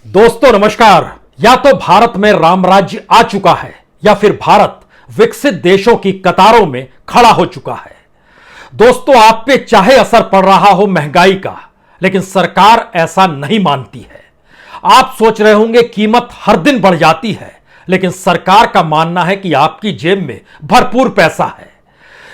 दोस्तों नमस्कार। या तो भारत में रामराज्य आ चुका है या फिर भारत विकसित देशों की कतारों में खड़ा हो चुका है। दोस्तों, आप पे चाहे असर पड़ रहा हो महंगाई का, लेकिन सरकार ऐसा नहीं मानती है। आप सोच रहे होंगे कीमत हर दिन बढ़ जाती है, लेकिन सरकार का मानना है कि आपकी जेब में भरपूर पैसा है।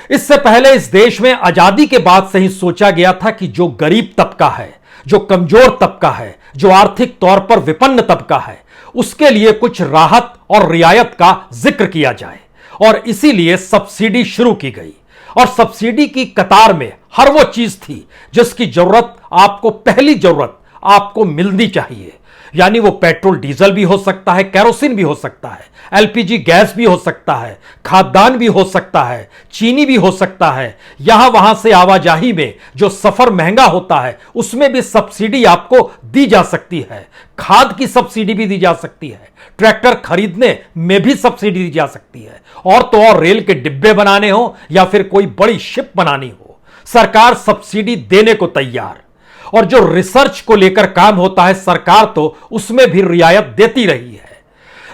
इससे पहले इस देश में आजादी के बाद से ही सोचा गया था कि जो गरीब तबका है, जो कमजोर तबका है, जो आर्थिक तौर पर विपन्न तबका है, उसके लिए कुछ राहत और रियायत का जिक्र किया जाए, और इसीलिए सब्सिडी शुरू की गई। और सब्सिडी की कतार में हर वो चीज थी जिसकी जरूरत आपको, पहली जरूरत आपको मिलनी चाहिए। यानी वो पेट्रोल डीजल भी हो सकता है, केरोसिन भी हो सकता है, एलपीजी गैस भी हो सकता है, खाद्यान्न भी हो सकता है, चीनी भी हो सकता है। यहां वहां से आवाजाही में जो सफर महंगा होता है उसमें भी सब्सिडी आपको दी जा सकती है। खाद की सब्सिडी भी दी जा सकती है, ट्रैक्टर खरीदने में भी सब्सिडी दी जा सकती है, और तो और रेल के डिब्बे बनाने हो या फिर कोई बड़ी शिप बनानी हो, सरकार सब्सिडी देने को तैयार। और जो रिसर्च को लेकर काम होता है, सरकार तो उसमें भी रियायत देती रही है।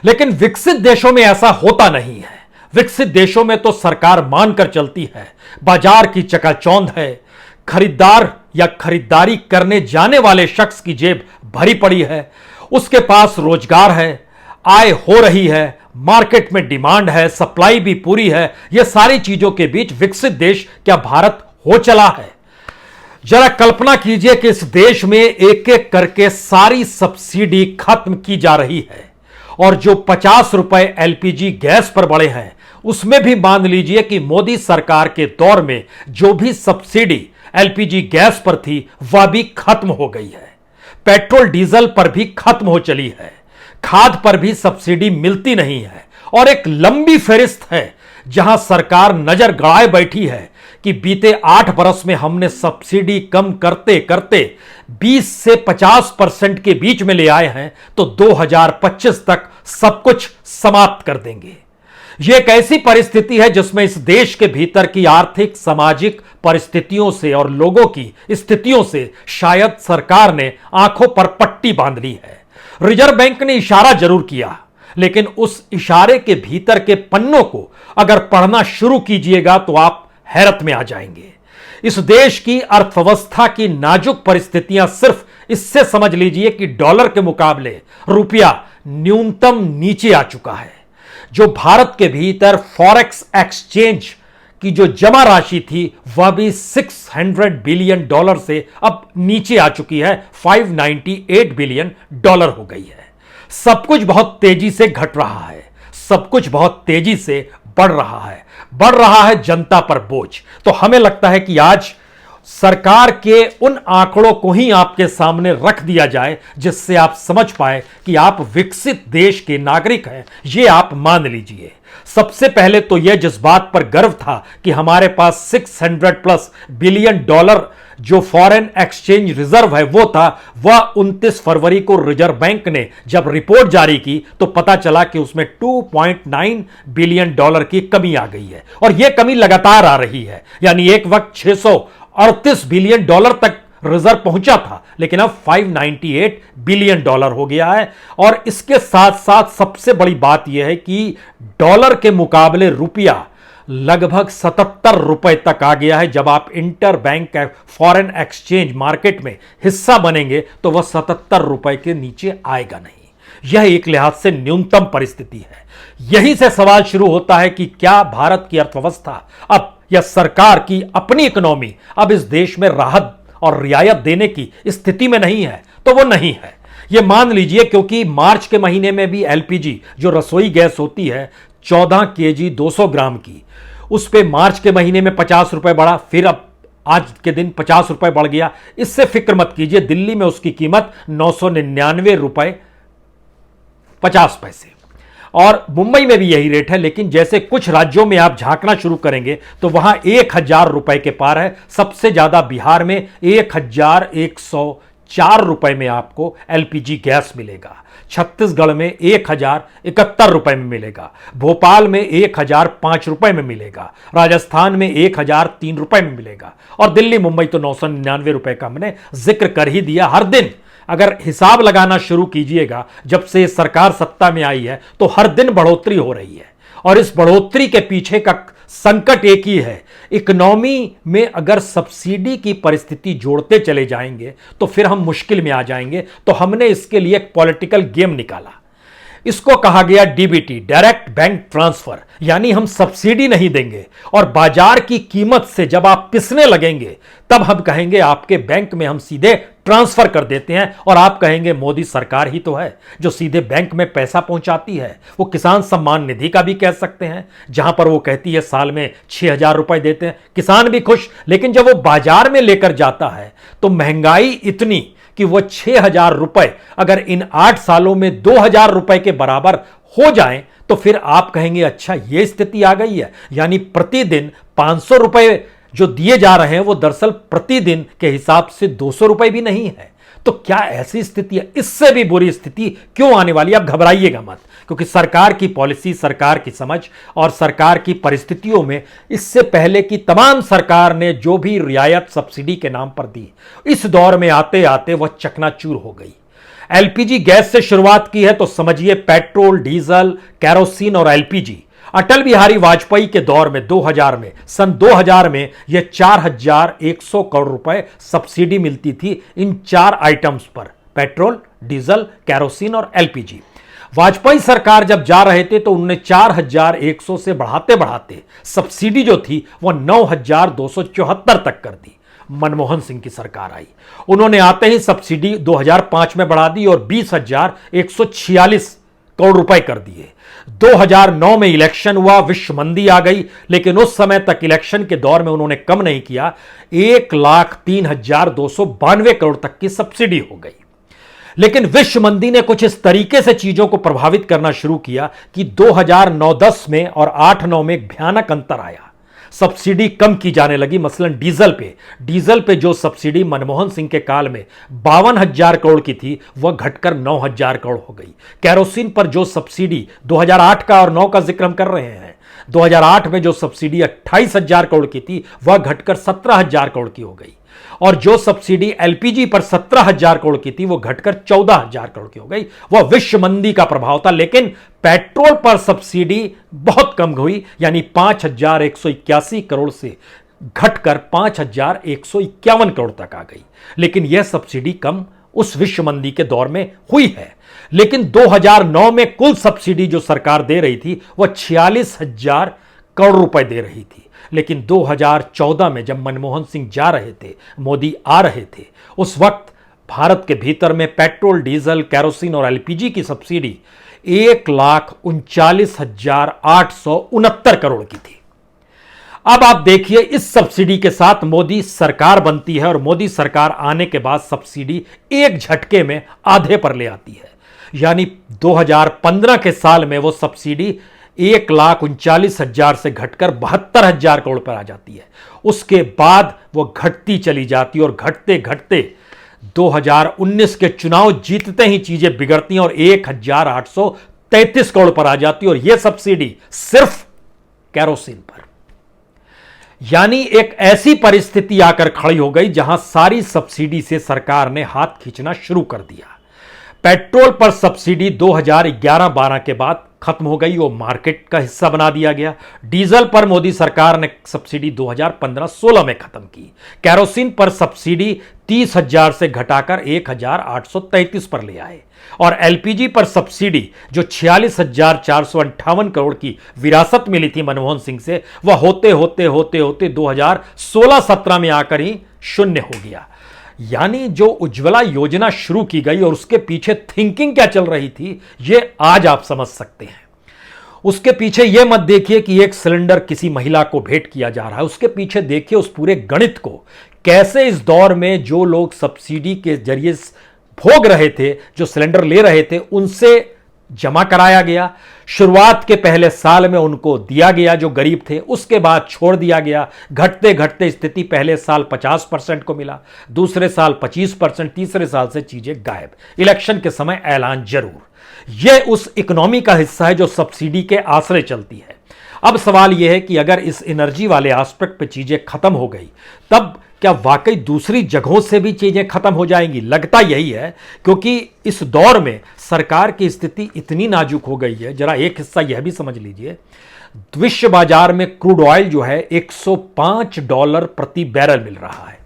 लेकिन विकसित देशों में ऐसा होता नहीं है। विकसित देशों में तो सरकार मानकर चलती है, बाजार की चकाचौंध है, खरीदार या खरीदारी करने जाने वाले शख्स की जेब भरी पड़ी है, उसके पास रोजगार है, आय हो रही है, मार्केट में डिमांड है, सप्लाई भी पूरी है। यह सारी चीजों के बीच विकसित देश क्या भारत हो चला है? जरा कल्पना कीजिए कि इस देश में एक एक करके सारी सब्सिडी खत्म की जा रही है, और जो 50 रुपए एलपीजी गैस पर बढ़े हैं उसमें भी मान लीजिए कि मोदी सरकार के दौर में जो भी सब्सिडी एलपीजी गैस पर थी वह भी खत्म हो गई है। पेट्रोल डीजल पर भी खत्म हो चली है, खाद पर भी सब्सिडी मिलती नहीं है, और एक लंबी फहरिस्त है जहां सरकार नजर गड़ाए बैठी है कि बीते 8 बरस में हमने सब्सिडी कम करते करते 20 से 50% के बीच में ले आए हैं, तो 2025 तक सब कुछ समाप्त कर देंगे। यह एक ऐसी परिस्थिति है जिसमें इस देश के भीतर की आर्थिक सामाजिक परिस्थितियों से और लोगों की स्थितियों से शायद सरकार ने आंखों पर पट्टी बांध ली है। रिजर्व बैंक ने इशारा जरूर किया, लेकिन उस इशारे के भीतर के पन्नों को अगर पढ़ना शुरू कीजिएगा तो आप हैरत में आ जाएंगे। इस देश की अर्थव्यवस्था की नाजुक परिस्थितियां सिर्फ इससे समझ लीजिए कि डॉलर के मुकाबले रुपया न्यूनतम नीचे आ चुका है। जो भारत के भीतर फॉरेक्स एक्सचेंज की जो जमा राशि थी वह भी $600 बिलियन से अब नीचे आ चुकी है, $598 बिलियन हो गई है। सब कुछ बहुत तेजी से घट रहा है, सब कुछ बहुत तेजी से बढ़ रहा है जनता पर बोझ। तो हमें लगता है कि आज सरकार के उन आंकड़ों को ही आपके सामने रख दिया जाए जिससे आप समझ पाए कि आप विकसित देश के नागरिक हैं, ये आप मान लीजिए। सबसे पहले तो यह जिस बात पर गर्व था कि हमारे पास $600+ बिलियन जो फॉरेन एक्सचेंज रिजर्व है वो था, वह 29 फरवरी को रिजर्व बैंक ने जब रिपोर्ट जारी की तो पता चला कि उसमें $2.9 बिलियन की कमी आ गई है, और यह कमी लगातार आ रही है। यानी एक वक्त $638 बिलियन तक रिजर्व पहुंचा था, लेकिन अब $598 बिलियन हो गया है। और इसके साथ साथ सबसे बड़ी बात यह है कि डॉलर के मुकाबले रुपया लगभग 77 रुपए तक आ गया है। जब आप inter bank foreign exchange market में हिस्सा बनेंगे तो वह 77 रुपए के नीचे आएगा नहीं। यह एक लिहाज से न्यूनतम परिस्थिति है। यहीं से सवाल शुरू होता है कि क्या भारत की अर्थव्यवस्था अब, या सरकार की अपनी इकोनॉमी अब इस देश में राहत और रियायत देने की स्थिति में नहीं है? तो वो नहीं है, ये मान लीजिए, क्योंकि मार्च के महीने में भी एलपीजी जो रसोई गैस होती है 14 केजी 200 ग्राम की, उस पे मार्च के महीने में 50 रुपए बढ़ा, फिर अब आज के दिन 50 रुपए बढ़ गया। इससे फिक्र मत कीजिए, दिल्ली में उसकी कीमत $999.50, और मुंबई में भी यही रेट है। लेकिन जैसे कुछ राज्यों में आप झांकना शुरू करेंगे तो वहां 1000 रुपए के पार है। सबसे ज्यादा बिहार में 1104 रुपए में आपको एलपीजी गैस मिलेगा, छत्तीसगढ़ में 1071 रुपए में मिलेगा, भोपाल में 1005 रुपए में मिलेगा, राजस्थान में 1003 रुपए में मिलेगा, और दिल्ली मुंबई तो 999 रुपए का हमने जिक्र कर ही दिया। हर दिन अगर हिसाब लगाना शुरू कीजिएगा, जब से सरकार सत्ता में आई है तो हर दिन बढ़ोतरी हो रही है। और इस बढ़ोतरी के पीछे का संकट एक ही है, इकोनॉमी में अगर सब्सिडी की परिस्थिति जोड़ते चले जाएंगे तो फिर हम मुश्किल में आ जाएंगे। तो हमने इसके लिए एक पॉलिटिकल गेम निकाला। इसको कहा गया डीबीटी, डायरेक्ट बैंक ट्रांसफर। यानी हम सब्सिडी नहीं देंगे और बाजार की कीमत से जब आप पिसने लगेंगे तब हम कहेंगे आपके बैंक में हम सीधे ट्रांसफर कर देते हैं। और आप कहेंगे मोदी सरकार ही तो है जो सीधे बैंक में पैसा पहुंचाती है। वो किसान सम्मान निधि का भी कह सकते हैं, जहां पर वो कहती है साल में 6,000 रुपए देते हैं, किसान भी खुश। लेकिन जब वो बाजार में लेकर जाता है तो महंगाई इतनी कि वो 6,000 रुपए अगर इन 8 सालों में 2,000 रुपए के बराबर हो जाएं तो फिर आप कहेंगे अच्छा ये स्थिति आ गई है। यानी प्रतिदिन 500 रुपए जो दिए जा रहे हैं वो दरअसल प्रतिदिन के हिसाब से 200 रुपए भी नहीं है। तो क्या ऐसी स्थिति है? इससे भी बुरी स्थिति क्यों आने वाली है? आप घबराइएगा मत, क्योंकि सरकार की पॉलिसी, सरकार की समझ और सरकार की परिस्थितियों में इससे पहले की तमाम सरकार ने जो भी रियायत सब्सिडी के नाम पर दी, इस दौर में आते आते वह चकनाचूर हो गई। एलपीजी गैस से शुरुआत की है तो समझिए पेट्रोल, डीजल, कैरोसिन और एलपीजी। अटल बिहारी वाजपेयी के दौर में 2000 में, सन 2000 में यह 4,100 करोड़ रुपए सब्सिडी मिलती थी इन 4 आइटम्स पर, पेट्रोल, डीजल, कैरोसिन और एलपीजी। वाजपेयी सरकार जब जा रहे थे तो उन्होंने 4,100 से बढ़ाते बढ़ाते सब्सिडी जो थी वह 9,274 तक कर दी। मनमोहन सिंह की सरकार आई, उन्होंने आते ही सब्सिडी 2005 में बढ़ा दी और 20,146 करोड़ रुपए कर दिए। 2009 में इलेक्शन हुआ, विश्व मंदी आ गई, लेकिन उस समय तक इलेक्शन के दौर में उन्होंने कम नहीं किया, 1,03,292 करोड़ तक की सब्सिडी हो गई। लेकिन विश्व मंदी ने कुछ इस तरीके से चीजों को प्रभावित करना शुरू किया कि 2009-10 में और 8-9 में एक भयानक अंतर आया। सब्सिडी कम की जाने लगी। मसलन डीजल पे जो सब्सिडी मनमोहन सिंह के काल में 52,000 करोड़ की थी वह घटकर 9,000 करोड़ हो गई। कैरोसिन पर जो सब्सिडी 2008 का और 9 का जिक्र हम कर रहे हैं, 2008 में जो सब्सिडी 28,000 करोड़ की थी वह घटकर 17,000 करोड़ की हो गई। और जो सब्सिडी एलपीजी पर 17,000 करोड़ की थी वो घटकर 14,000 करोड़ की हो गई। वह विश्व मंदी का प्रभाव था। लेकिन पेट्रोल पर सब्सिडी बहुत कम हुई, यानी 5,181 करोड़ से घटकर 5,151 करोड़ तक आ गई। लेकिन यह सब्सिडी कम उस विश्व मंदी के दौर में हुई है। लेकिन 2009 में कुल सब्सिडी जो सरकार दे रही थी वह 46,000 करोड़ रुपए दे रही थी। लेकिन 2014 में जब मनमोहन सिंह जा रहे थे, मोदी आ रहे थे, उस वक्त भारत के भीतर में पेट्रोल, डीजल, कैरोसिन और एलपीजी की सब्सिडी 1,39,869 करोड़ की थी। अब आप देखिए, इस सब्सिडी के साथ मोदी सरकार बनती है और मोदी सरकार आने के बाद सब्सिडी एक झटके में आधे पर ले आती है। यानी 2015 के साल में वो सब्सिडी 1,39,000 से घटकर 72,000 करोड़ पर आ जाती है। उसके बाद वो घटती चली जाती है और घटते घटते 2019 के चुनाव जीतते ही चीजें बिगड़ती हैं और 1,833 करोड़ पर आ जाती है। और यह सब्सिडी सिर्फ कैरोसिन पर। यानी एक ऐसी परिस्थिति आकर खड़ी हो गई जहां सारी सब्सिडी से सरकार ने हाथ खींचना शुरू कर दिया। पेट्रोल पर सब्सिडी 2011-12 के बाद खत्म हो गई, वो मार्केट का हिस्सा बना दिया गया। डीजल पर मोदी सरकार ने सब्सिडी 2015-16 में खत्म की। कैरोसिन पर सब्सिडी 30,000 से घटाकर 1,833 पर ले आए। और एलपीजी पर सब्सिडी जो 46,458 करोड़ की विरासत मिली थी मनमोहन सिंह से, वह होते होते होते होते 2016-17 में आकर ही शून्य हो गया। यानी जो उज्ज्वला योजना शुरू की गई और उसके पीछे थिंकिंग क्या चल रही थी, यह आज आप समझ सकते हैं। उसके पीछे यह मत देखिए कि एक सिलेंडर किसी महिला को भेंट किया जा रहा है, उसके पीछे देखिए उस पूरे गणित को, कैसे इस दौर में जो लोग सब्सिडी के जरिए भोग रहे थे, जो सिलेंडर ले रहे थे, उनसे जमा कराया गया। शुरुआत के पहले साल में उनको दिया गया जो गरीब थे, उसके बाद छोड़ दिया गया। घटते घटते स्थिति पहले साल 50% को मिला, दूसरे साल 25%, तीसरे साल से चीजें गायब। इलेक्शन के समय ऐलान जरूर। यह उस इकोनॉमी का हिस्सा है जो सब्सिडी के आश्रय चलती है। अब सवाल यह है कि अगर इस एनर्जी वाले एस्पेक्ट पे चीजें खत्म हो गई, तब क्या वाकई दूसरी जगहों से भी चीजें खत्म हो जाएंगी? लगता यही है, क्योंकि इस दौर में सरकार की स्थिति इतनी नाजुक हो गई है। जरा एक हिस्सा यह भी समझ लीजिए, विश्व बाजार में क्रूड ऑयल जो है $105 प्रति बैरल मिल रहा है।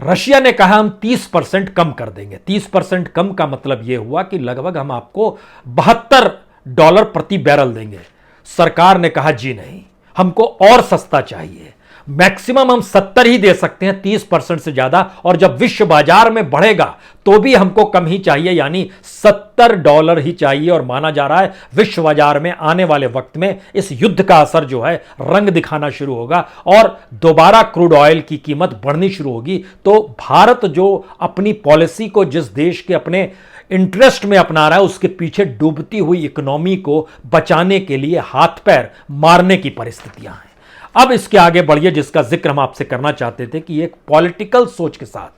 रशिया ने कहा हम 30% कम कर देंगे। 30% कम का मतलब यह हुआ कि लगभग हम आपको $72 प्रति बैरल देंगे। सरकार ने कहा जी नहीं, हमको और सस्ता चाहिए, मैक्सिमम हम 70 ही दे सकते हैं, 30% से ज्यादा, और जब विश्व बाजार में बढ़ेगा तो भी हमको कम ही चाहिए, यानी $70 ही चाहिए। और माना जा रहा है विश्व बाजार में आने वाले वक्त में इस युद्ध का असर जो है रंग दिखाना शुरू होगा और दोबारा क्रूड ऑयल की कीमत बढ़नी शुरू होगी। तो भारत जो अपनी पॉलिसी को जिस देश के अपने इंटरेस्ट में अपना रहा है, उसके पीछे डूबती हुई इकोनॉमी को बचाने के लिए हाथ पैर मारने की परिस्थितियां हैं। अब इसके आगे बढ़िए, जिसका जिक्र हम आपसे करना चाहते थे कि एक पॉलिटिकल सोच के साथ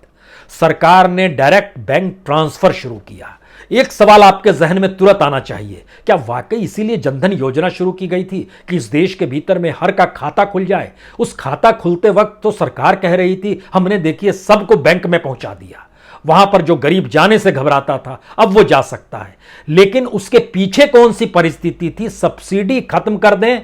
सरकार ने डायरेक्ट बैंक ट्रांसफर शुरू किया। एक सवाल आपके जहन में तुरंत आना चाहिए, क्या वाकई इसीलिए जनधन योजना शुरू की गई थी कि इस देश के भीतर में हर का खाता खुल जाए? उस खाता खुलते वक्त तो सरकार कह रही थी हमने देखिए सबको बैंक में पहुंचा दिया, वहां पर जो गरीब जाने से घबराता था अब वो जा सकता है। लेकिन उसके पीछे कौन सी परिस्थिति थी? सब्सिडी खत्म कर दें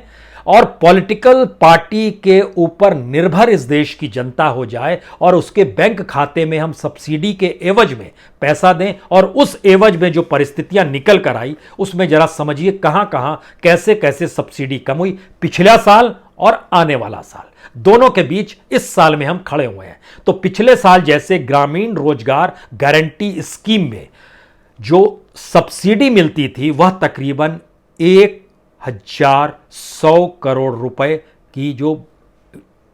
और पॉलिटिकल पार्टी के ऊपर निर्भर इस देश की जनता हो जाए और उसके बैंक खाते में हम सब्सिडी के एवज में पैसा दें। और उस एवज में जो परिस्थितियां निकल कर आई, उसमें जरा समझिए कहां कहां कैसे कैसे सब्सिडी कम हुई। पिछला साल और आने वाला साल, दोनों के बीच इस साल में हम खड़े हुए हैं। तो पिछले साल जैसे ग्रामीण रोजगार गारंटी स्कीम में जो सब्सिडी मिलती थी वह तकरीबन 1,100 करोड़ रुपए की, जो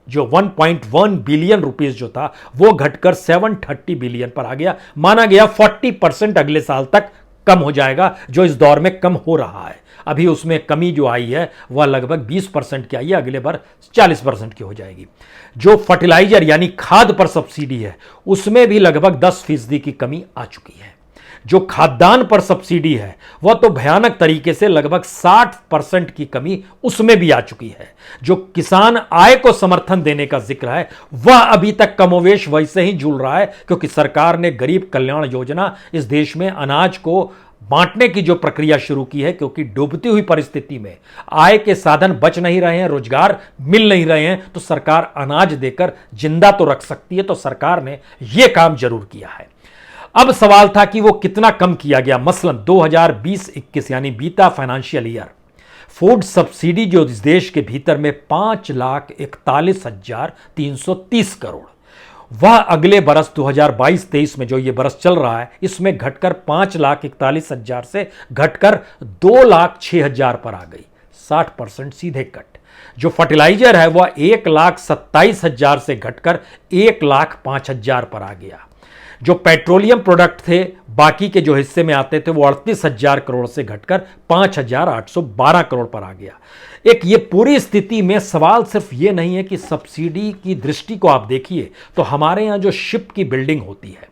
1.1 बिलियन रुपीस जो था वो घटकर 730 बिलियन पर आ गया। माना गया 40% अगले साल तक कम हो जाएगा, जो इस दौर में कम हो रहा है। अभी उसमें कमी जो आई है वह लगभग 20% की आई है, अगले बार 40% की हो जाएगी। जो फर्टिलाइजर यानी खाद पर सब्सिडी है उसमें भी लगभग 10% की कमी आ चुकी है। जो खाद्यान्न पर सब्सिडी है वह तो भयानक तरीके से लगभग 60% की कमी उसमें भी आ चुकी है। जो किसान आय को समर्थन देने का जिक्र है वह अभी तक कमोवेश वैसे ही झूल रहा है, क्योंकि सरकार ने गरीब कल्याण योजना इस देश में अनाज को बांटने की जो प्रक्रिया शुरू की है, क्योंकि डूबती हुई परिस्थिति में आय के साधन बच नहीं रहे हैं, रोजगार मिल नहीं रहे हैं, तो सरकार अनाज देकर जिंदा तो रख सकती है। तो सरकार ने यह काम जरूर किया है। अब सवाल था कि वो कितना कम किया गया। मसलन 2020-21 यानी बीता फाइनेंशियल ईयर, फूड सब्सिडी जो इस देश के भीतर में 5,41,330 करोड़, वह अगले बरस 2022-23 में जो ये बरस चल रहा है इसमें घटकर 5,41,000 से घटकर 2,06,000 पर आ गई। 60% सीधे कट। जो फर्टिलाइजर है वह 1,27,000 से घटकर 1,05,000 पर आ गया। जो पेट्रोलियम प्रोडक्ट थे बाकी के जो हिस्से में आते थे वो 38,000 करोड़ से घटकर 5,812 करोड़ पर आ गया। एक ये पूरी स्थिति में सवाल सिर्फ ये नहीं है कि सब्सिडी की दृष्टि को आप देखिए तो हमारे यहाँ जो शिप की बिल्डिंग होती है,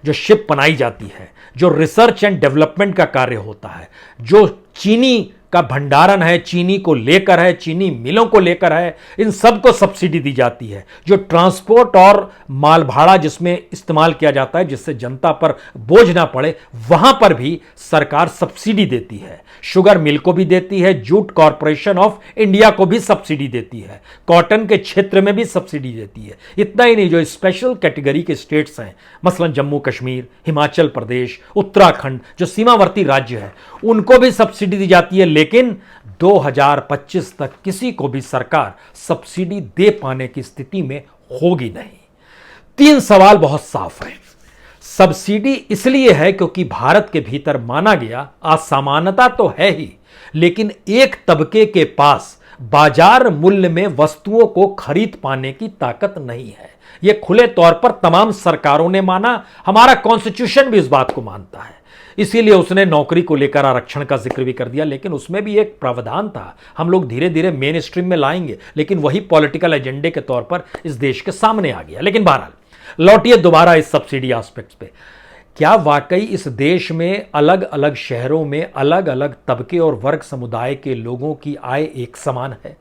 जो शिप बनाई जाती है, जो रिसर्च एंड डेवलपमेंट का कार्य होता है, जो चीनी का भंडारण है, चीनी को लेकर है, चीनी मिलों को लेकर है, इन सब को सब्सिडी दी जाती है। जो ट्रांसपोर्ट और माल भाड़ा जिसमें इस्तेमाल किया जाता है जिससे जनता पर बोझ ना पड़े, वहां पर भी सरकार सब्सिडी देती है। शुगर मिल को भी देती है, जूट कॉरपोरेशन ऑफ इंडिया को भी सब्सिडी देती है, कॉटन के क्षेत्र में भी सब्सिडी देती है। इतना ही नहीं, जो स्पेशल कैटेगरी के स्टेट्स हैं मसलन जम्मू कश्मीर, हिमाचल प्रदेश, उत्तराखंड, जो सीमावर्ती राज्य है, उनको भी सब्सिडी दी जाती है। लेकिन 2025 तक किसी को भी सरकार सब्सिडी दे पाने की स्थिति में होगी नहीं। 3 सवाल बहुत साफ हैं। सब्सिडी इसलिए है क्योंकि भारत के भीतर माना गया असमानता तो है ही, लेकिन एक तबके के पास बाजार मूल्य में वस्तुओं को खरीद पाने की ताकत नहीं है। यह खुले तौर पर तमाम सरकारों ने माना, हमारा कॉन्स्टिट्यूशन भी इस बात को मानता है। इसीलिए उसने नौकरी को लेकर आरक्षण का जिक्र भी कर दिया, लेकिन उसमें भी एक प्रावधान था, हम लोग धीरे धीरे मेन स्ट्रीम में लाएंगे, लेकिन वही पॉलिटिकल एजेंडे के तौर पर इस देश के सामने आ गया। लेकिन बहरहाल लौटिए दोबारा इस सब्सिडी एस्पेक्ट्स पे। क्या वाकई इस देश में अलग अलग शहरों में अलग अलग तबके और वर्ग समुदाय के लोगों की आय एक समान है?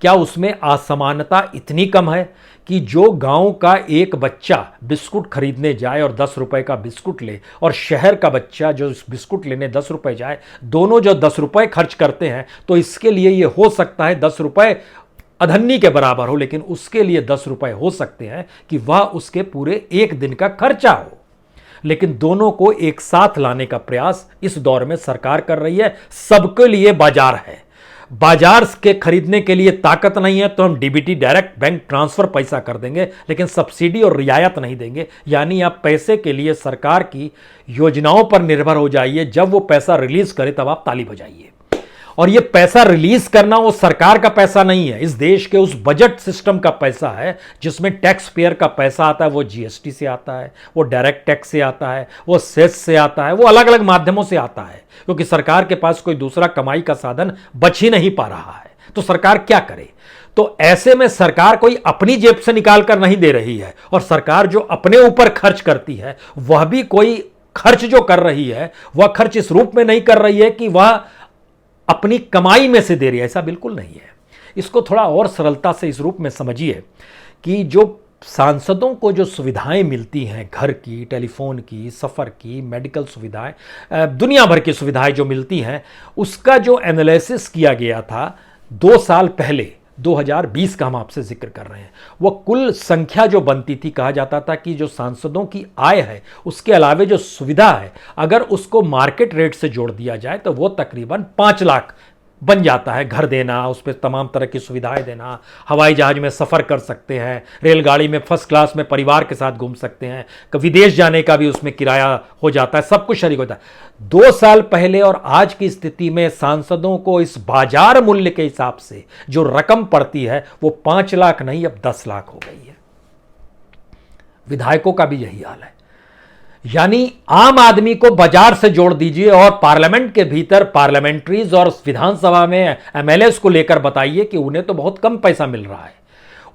क्या उसमें असमानता इतनी कम है कि जो गांव का एक बच्चा बिस्कुट खरीदने जाए और 10 रुपए का बिस्कुट ले और शहर का बच्चा जो बिस्कुट लेने 10 रुपए जाए, दोनों जो 10 रुपए खर्च करते हैं, तो इसके लिए यह हो सकता है 10 रुपए अधन्नी के बराबर हो, लेकिन उसके लिए 10 रुपए हो सकते हैं कि वह उसके पूरे एक दिन का खर्चा हो। लेकिन दोनों को एक साथ लाने का प्रयास इस दौर में सरकार कर रही है। सबके लिए बाजार है, बाजार के खरीदने के लिए ताकत नहीं है तो हम डीबीटी डायरेक्ट बैंक ट्रांसफर पैसा कर देंगे, लेकिन सब्सिडी और रियायत नहीं देंगे। यानी आप पैसे के लिए सरकार की योजनाओं पर निर्भर हो जाइए, जब वो पैसा रिलीज करे तब आप ताली बजाइए। और ये पैसा रिलीज करना वो सरकार का पैसा नहीं है, इस देश के उस बजट सिस्टम का पैसा है जिसमें टैक्स पेयर का पैसा आता है। वो जीएसटी से आता है, वो डायरेक्ट टैक्स से आता है, वो सेस से आता है, वो अलग अलग माध्यमों से आता है, क्योंकि सरकार के पास कोई दूसरा कमाई का साधन बच ही नहीं पा रहा है। तो सरकार क्या करे? तो ऐसे में सरकार कोई अपनी जेब से निकाल कर नहीं दे रही है, और सरकार जो अपने ऊपर खर्च करती है वह भी कोई खर्च जो कर रही है वह खर्च इस रूप में नहीं कर रही है कि वह अपनी कमाई में से दे रही है। ऐसा बिल्कुल नहीं है। इसको थोड़ा और सरलता से इस रूप में समझिए कि जो सांसदों को जो सुविधाएं मिलती हैं, घर की, टेलीफोन की, सफ़र की, मेडिकल सुविधाएं, दुनिया भर की सुविधाएं जो मिलती हैं, उसका जो एनालिसिस किया गया था 2 साल पहले, 2020 का हम आपसे जिक्र कर रहे हैं, वो कुल संख्या जो बनती थी, कहा जाता था कि जो सांसदों की आय है उसके अलावे जो सुविधा है, अगर उसको मार्केट रेट से जोड़ दिया जाए तो वो तकरीबन 5 लाख बन जाता है। घर देना, उस पर तमाम तरह की सुविधाएं देना, हवाई जहाज में सफ़र कर सकते हैं, रेलगाड़ी में फर्स्ट क्लास में परिवार के साथ घूम सकते हैं, विदेश जाने का भी उसमें किराया हो जाता है, सब कुछ शरीक होता है। 2 साल पहले और आज की स्थिति में सांसदों को इस बाजार मूल्य के हिसाब से जो रकम पड़ती है वो 5 लाख नहीं, अब 10 लाख हो गई है। विधायकों का भी यही हाल है। यानी आम आदमी को बाजार से जोड़ दीजिए और पार्लियामेंट के भीतर पार्लियामेंट्रीज और विधानसभा में एमएलएस को लेकर बताइए कि उन्हें तो बहुत कम पैसा मिल रहा है।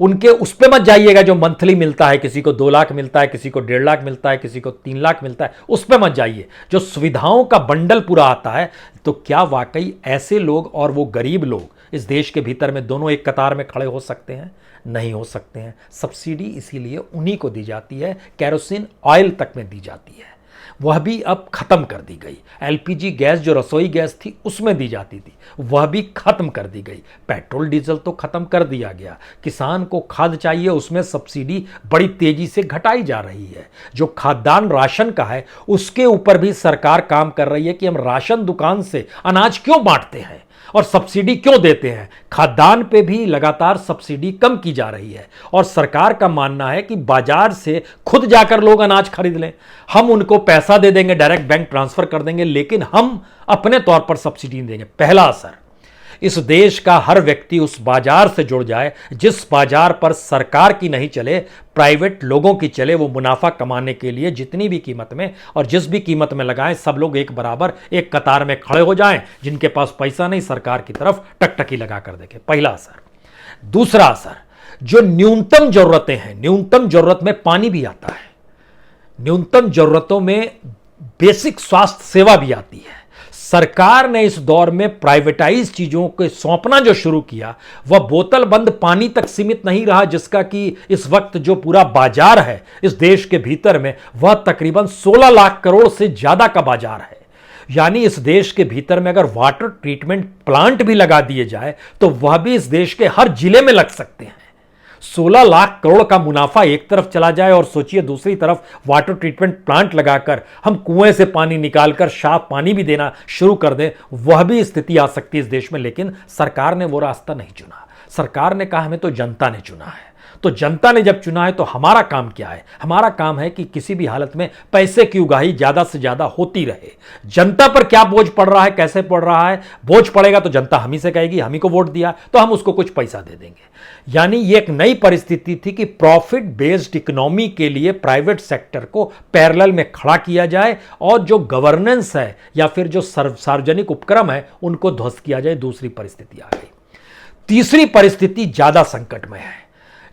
उनके उस पे मत जाइएगा जो मंथली मिलता है, किसी को 2 लाख मिलता है, किसी को 1.5 लाख मिलता है, किसी को 3 लाख मिलता है, उस पे मत जाइए। जो सुविधाओं का बंडल पूरा आता है, तो क्या वाकई ऐसे लोग और वो गरीब लोग इस देश के भीतर में दोनों एक कतार में खड़े हो सकते हैं? नहीं हो सकते हैं। सब्सिडी इसीलिए उन्हीं को दी जाती है, कैरोसिन ऑयल तक में दी जाती है, वह भी अब खत्म कर दी गई। एलपीजी गैस जो रसोई गैस थी उसमें दी जाती थी, वह भी खत्म कर दी गई। पेट्रोल डीजल तो खत्म कर दिया गया। किसान को खाद चाहिए, उसमें सब्सिडी बड़ी तेजी से घटाई जा रही है। जो खाद्यान्न राशन का है उसके ऊपर भी सरकार काम कर रही है कि हम राशन दुकान से अनाज क्यों बांटते हैं और सब्सिडी क्यों देते हैं। खाद्यान्न पे भी लगातार सब्सिडी कम की जा रही है, और सरकार का मानना है कि बाजार से खुद जाकर लोग अनाज खरीद लें, हम उनको पैसा दे देंगे, डायरेक्ट बैंक ट्रांसफर कर देंगे, लेकिन हम अपने तौर पर सब्सिडी नहीं देंगे। पहला असर, इस देश का हर व्यक्ति उस बाजार से जुड़ जाए जिस बाजार पर सरकार की नहीं चले, प्राइवेट लोगों की चले। वो मुनाफा कमाने के लिए जितनी भी कीमत में और जिस भी कीमत में लगाएं, सब लोग एक बराबर एक कतार में खड़े हो जाएं। जिनके पास पैसा नहीं, सरकार की तरफ टकटकी लगा कर देखें। पहला असर। दूसरा असर, जो न्यूनतम जरूरतें हैं, न्यूनतम जरूरत में पानी भी आता है, न्यूनतम जरूरतों में बेसिक स्वास्थ्य सेवा भी आती है। सरकार ने इस दौर में प्राइवेटाइज चीजों को सौंपना जो शुरू किया, वह बोतल बंद पानी तक सीमित नहीं रहा, जिसका कि इस वक्त जो पूरा बाजार है इस देश के भीतर में, वह तकरीबन 16 लाख करोड़ से ज्यादा का बाजार है। यानी इस देश के भीतर में अगर वाटर ट्रीटमेंट प्लांट भी लगा दिए जाए तो वह भी इस देश के हर जिले में लग सकते हैं। 16 लाख करोड़ का मुनाफा एक तरफ चला जाए और सोचिए दूसरी तरफ वाटर ट्रीटमेंट प्लांट लगाकर हम कुएं से पानी निकालकर साफ पानी भी देना शुरू कर दें, वह भी स्थिति आ सकती है इस देश में। लेकिन सरकार ने वो रास्ता नहीं चुना। सरकार ने कहा हमें तो जनता ने चुना है। तो जनता ने जब चुना है तो हमारा काम क्या है? हमारा काम है कि किसी भी हालत में पैसे की उगाही ज्यादा से ज्यादा होती रहे। जनता पर क्या बोझ पड़ रहा है, कैसे पड़ रहा है? बोझ पड़ेगा तो जनता हम ही से कहेगी हम ही को वोट दिया तो हम उसको कुछ पैसा दे देंगे। यानी ये एक नई परिस्थिति थी कि प्रॉफिट बेस्ड इकोनॉमी के लिए प्राइवेट सेक्टर को पैरेलल में खड़ा किया जाए और जो गवर्नेंस है या फिर जो सार्वजनिक उपक्रम है उनको ध्वस्त किया जाए। दूसरी परिस्थिति आ गई। तीसरी परिस्थिति ज्यादा संकटमय है।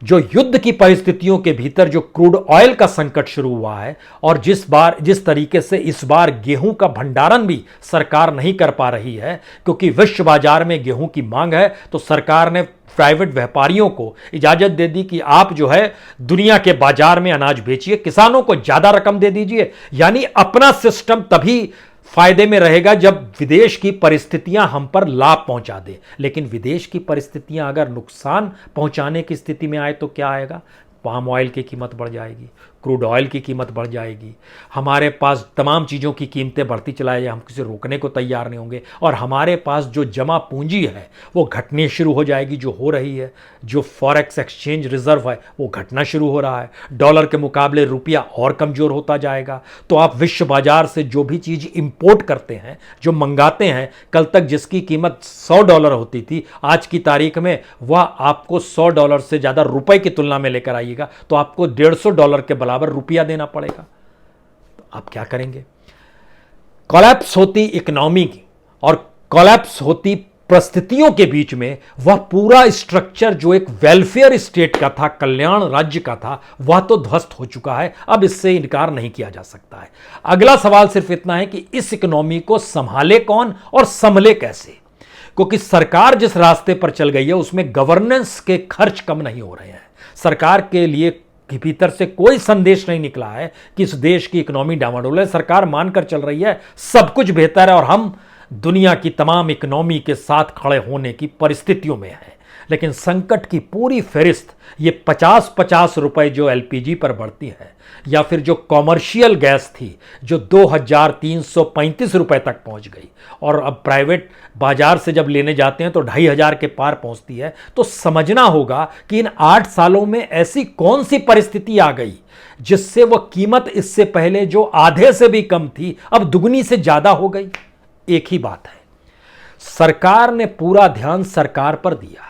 जो युद्ध की परिस्थितियों के भीतर जो क्रूड ऑयल का संकट शुरू हुआ है और जिस तरीके से इस बार गेहूं का भंडारण भी सरकार नहीं कर पा रही है, क्योंकि विश्व बाजार में गेहूं की मांग है, तो सरकार ने प्राइवेट व्यापारियों को इजाजत दे दी कि आप जो है दुनिया के बाजार में अनाज बेचिए, किसानों को ज्यादा रकम दे दीजिए। यानी अपना सिस्टम तभी फायदे में रहेगा जब विदेश की परिस्थितियां हम पर लाभ पहुंचा दे। लेकिन विदेश की परिस्थितियां अगर नुकसान पहुंचाने की स्थिति में आए तो क्या आएगा? पाम ऑयल की कीमत बढ़ जाएगी, क्रूड ऑयल की कीमत बढ़ जाएगी, हमारे पास तमाम चीज़ों की कीमतें बढ़ती चलाई, हम किसी रोकने को तैयार नहीं होंगे, और हमारे पास जो जमा पूंजी है वो घटनी शुरू हो जाएगी, जो हो रही है। जो फॉरेक्स एक्सचेंज रिजर्व है वो घटना शुरू हो रहा है, डॉलर के मुकाबले रुपया और कमज़ोर होता जाएगा। तो आप विश्व बाजार से जो भी चीज़ इंपोर्ट करते हैं, जो मंगाते हैं, कल तक जिसकी कीमत $100 होती थी, आज की तारीख में वह आपको $100 से ज़्यादा रुपए की तुलना में लेकर आइएगा, तो आपको $150 के बराबर रुपया देना पड़ेगा। तो आप क्या करेंगे? कोलैप्स होती इकोनॉमी की और कोलैप्स होती परिस्थितियों के बीच में वह पूरा स्ट्रक्चर जो एक वेलफेयर स्टेट का था, कल्याण राज्य का था, वह तो ध्वस्त हो चुका है। अब इससे इनकार नहीं किया जा सकता है। अगला सवाल सिर्फ इतना है कि इस इकोनॉमी को संभाले कौन और संभले कैसे, क्योंकि सरकार जिस रास्ते पर चल गई है उसमें गवर्नेंस के खर्च कम नहीं हो रहे हैं। सरकार के लिए के भीतर से कोई संदेश नहीं निकला है कि इस देश की इकोनॉमी डामाडोल है। सरकार मानकर चल रही है सब कुछ बेहतर है और हम दुनिया की तमाम इकोनॉमी के साथ खड़े होने की परिस्थितियों में हैं। लेकिन संकट की पूरी फहरिस्त ये 50-50 रुपए जो एलपीजी पर बढ़ती है, या फिर जो कॉमर्शियल गैस थी जो 2335 रुपए तक पहुंच गई, और अब प्राइवेट बाजार से जब लेने जाते हैं तो 2500 के पार पहुंचती है, तो समझना होगा कि इन 8 सालों में ऐसी कौन सी परिस्थिति आ गई जिससे वह कीमत इससे पहले जो आधे से भी कम थी अब दुगनी से ज्यादा हो गई। एक ही बात है, सरकार ने पूरा ध्यान सरकार पर दिया,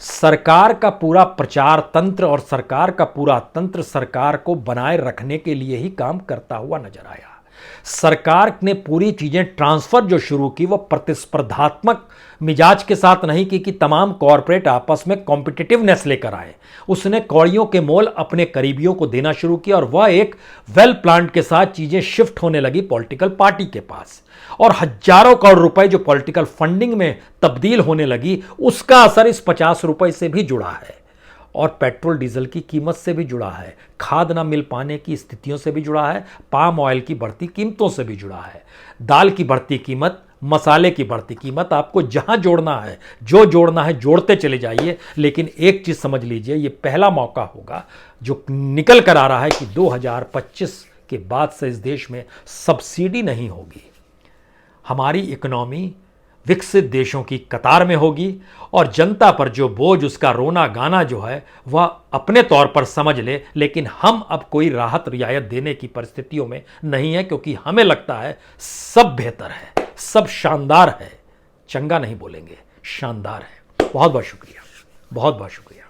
सरकार का पूरा प्रचार तंत्र और सरकार का पूरा तंत्र सरकार को बनाए रखने के लिए ही काम करता हुआ नजर आया। सरकार ने पूरी चीजें ट्रांसफर जो शुरू की वो प्रतिस्पर्धात्मक मिजाज के साथ नहीं की कि तमाम कॉरपोरेट आपस में कॉम्पिटिटिवनेस लेकर आए। उसने कौड़ियों के मोल अपने करीबियों को देना शुरू किया और वह एक वेल प्लान्ड के साथ चीजें शिफ्ट होने लगी पॉलिटिकल पार्टी के पास, और हजारों करोड़ रुपए जो पॉलिटिकल फंडिंग में तब्दील होने लगी, उसका असर इस 50 रुपए से भी जुड़ा है और पेट्रोल डीजल की कीमत से भी जुड़ा है, खाद ना मिल पाने की स्थितियों से भी जुड़ा है, पाम ऑयल की बढ़ती कीमतों से भी जुड़ा है, दाल की बढ़ती कीमत, मसाले की बढ़ती कीमत। आपको जहां जोड़ना है, जो जोड़ना है जोड़ते चले जाइए, लेकिन एक चीज समझ लीजिए, ये पहला मौका होगा जो निकल कर आ रहा है कि 2025 के बाद से इस देश में सब्सिडी नहीं होगी। हमारी इकोनॉमी विकसित देशों की कतार में होगी और जनता पर जो बोझ, उसका रोना गाना जो है वह अपने तौर पर समझ ले, लेकिन हम अब कोई राहत रियायत देने की परिस्थितियों में नहीं है, क्योंकि हमें लगता है सब बेहतर है, सब शानदार है। चंगा नहीं बोलेंगे, शानदार है। बहुत बहुत शुक्रिया, बहुत बहुत शुक्रिया।